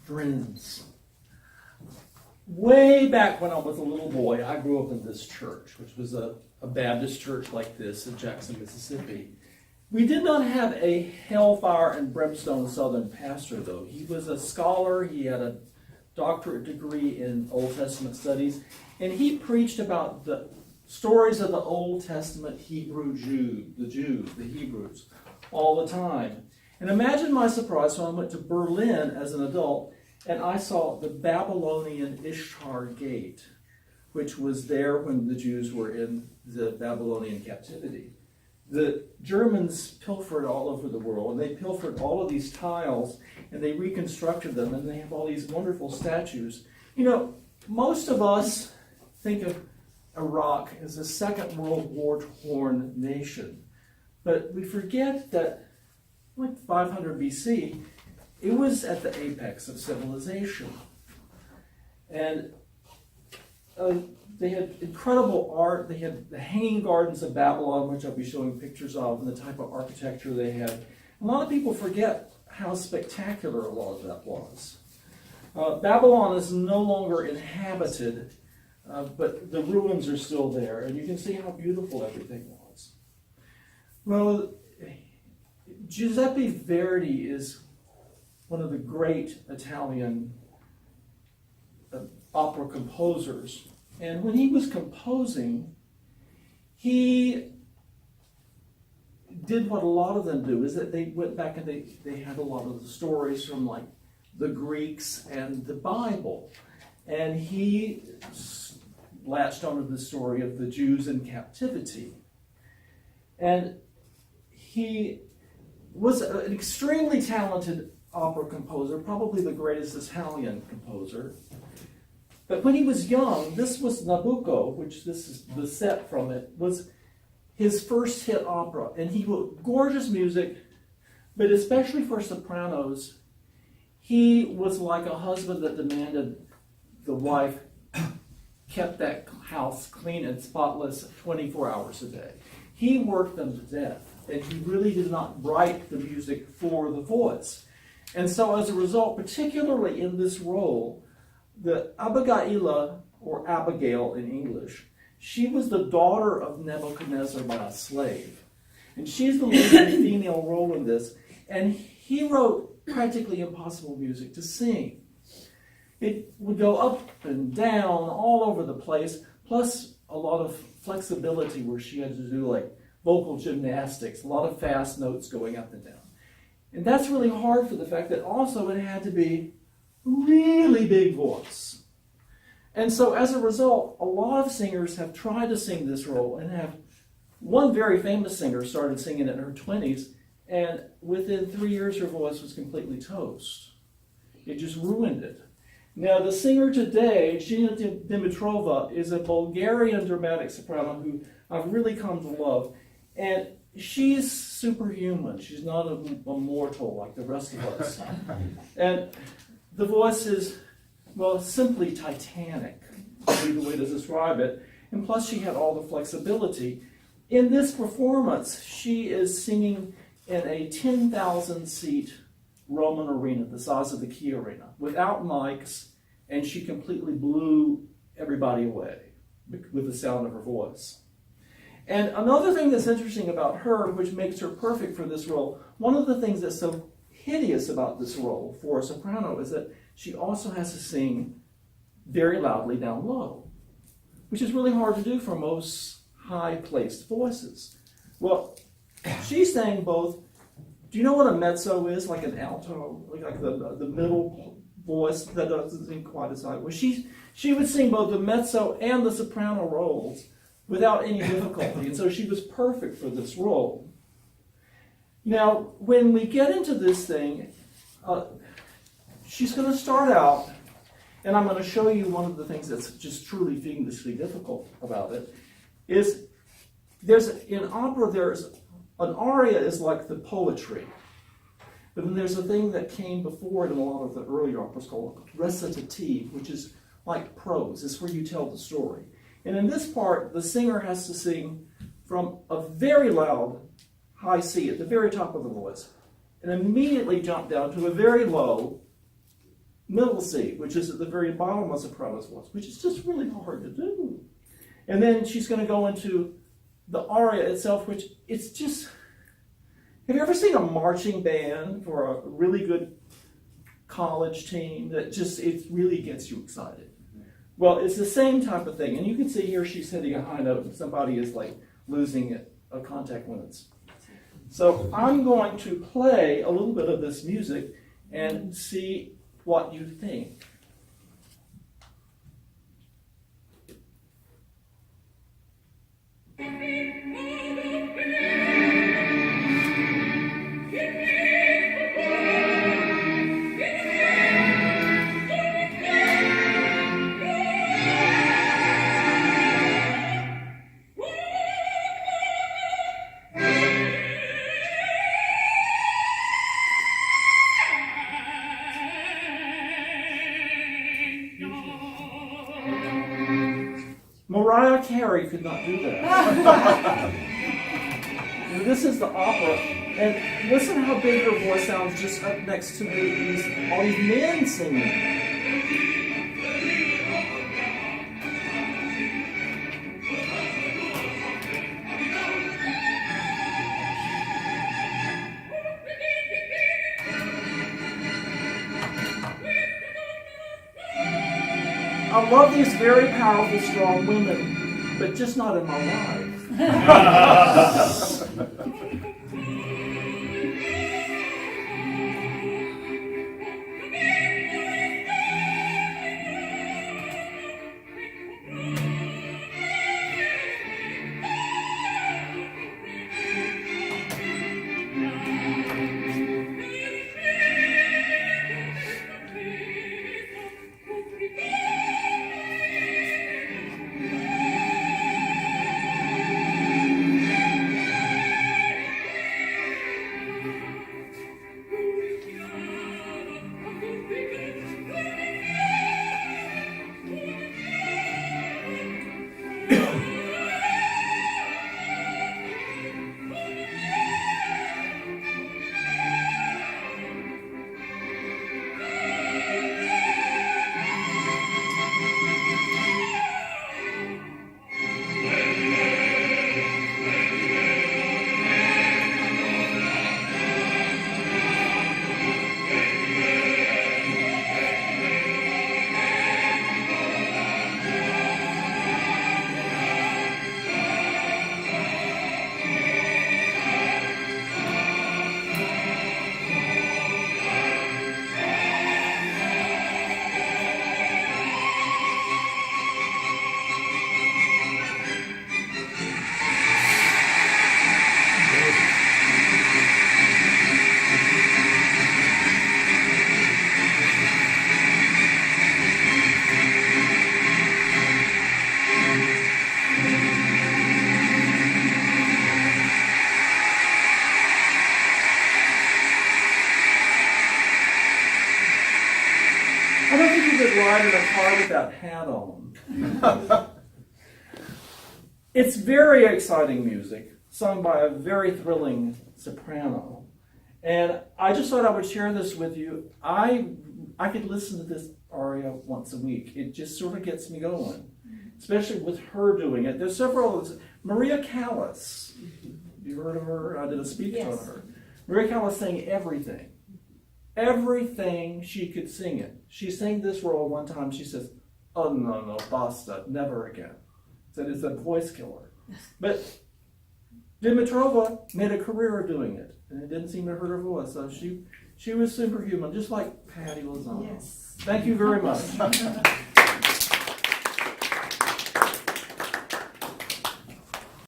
Friends, way back when I was a little boy, I grew up in this church, which was a Baptist church like this in Jackson, Mississippi. We did not have a hellfire and brimstone Southern pastor, though. He was a scholar. He had a doctorate degree in Old Testament studies, and he preached about the stories of the Old Testament Hebrew Jews, the Hebrews, all the time. And imagine my surprise when I went to Berlin as an adult and I saw the Babylonian Ishtar Gate, which was there when the Jews were in the Babylonian captivity. The Germans pilfered all over the world, and they pilfered all of these tiles, and they reconstructed them, and they have all these wonderful statues. You know, most of us think of Iraq as a Second World War-torn nation, but we forget that, like 500 BC, it was at the apex of civilization. And they had incredible art. They had the Hanging Gardens of Babylon, which I'll be showing pictures of, and the type of architecture they had. A lot of people forget how spectacular a lot of that was. Babylon is no longer inhabited, but the ruins are still there, and you can see how beautiful everything was. Well, Giuseppe Verdi is one of the great Italian opera composers. And when he was composing, he did what a lot of them do, is that they went back and they had a lot of the stories from like the Greeks and the Bible. And he latched onto the story of the Jews in captivity. And he was an extremely talented opera composer, probably the greatest Italian composer. But when he was young, this was Nabucco, which this is the set from it, was his first hit opera. And he wrote gorgeous music, but especially for sopranos, he was like a husband that demanded the wife kept that house clean and spotless 24 hours a day. He worked them to death, and he really did not write the music for the voice. And so as a result, particularly in this role, the Abigail, or Abigail in English, she was the daughter of Nebuchadnezzar by a slave. And she's the leading female role in this. And he wrote practically impossible music to sing. It would go up and down all over the place, plus a lot of flexibility where she had to do like vocal gymnastics, a lot of fast notes going up and down. And that's really hard for the fact that also it had to be really big voice. And so as a result, a lot of singers have tried to sing this role and have, one very famous singer started singing it in her 20s, and within 3 years her voice was completely toast. It just ruined it. Now the singer today, Gina Dimitrova, is a Bulgarian dramatic soprano who I've really come to love. And she's superhuman. She's not a mortal like the rest of us. And the voice is, well, simply titanic, would be the way to describe it. And plus she had all the flexibility. In this performance, she is singing in a 10,000-seat Roman arena, the size of the Key Arena, without mics, and she completely blew everybody away with the sound of her voice. And another thing that's interesting about her, which makes her perfect for this role, one of the things that's so hideous about this role for a soprano is that she also has to sing very loudly down low, which is really hard to do for most high-placed voices. Well, she sang both. Do you know what a mezzo is, like an alto, like the middle voice that doesn't sing quite as high? Well, she would sing both the mezzo and the soprano roles without any difficulty, and so she was perfect for this role. Now, when we get into this thing, she's going to start out, and I'm going to show you one of the things that's just truly fiendishly difficult about it, is in opera, there's an aria is like the poetry, but then there's a thing that came before it in a lot of the earlier operas called recitative, which is like prose. It's where you tell the story. And in this part, the singer has to sing from a very loud high C at the very top of the voice, and immediately jump down to a very low middle C, which is at the very bottom of soprano's voice, which is just really hard to do. And then she's going to go into the aria itself, which it's just, have you ever seen a marching band for a really good college team that just, it really gets you excited? Well, it's the same type of thing. And you can see here she's hitting a high note and somebody is like losing a contact when it's. So I'm going to play a little bit of this music and see what you think. Mariah Carey could not do that. Now, this is the opera, and listen how big her voice sounds just up next to all these men singing. I love these very powerful, strong women, but just not in my life. I don't think you could ride in a car with that hat on. It's very exciting music, sung by a very thrilling soprano. And I just thought I would share this with you. I could listen to this aria once a week. It just sort of gets me going, especially with her doing it. There's several others. Maria Callas, you heard of her? I did a speech on her. Maria Callas sang everything. Everything she could sing it. She sang this role one time. She says, "Oh no, basta, never again." Said it's a voice killer. But Dimitrova made a career of doing it, and it didn't seem to hurt her voice. So she was superhuman, just like Patty Lozano. Yes. Thank you very much.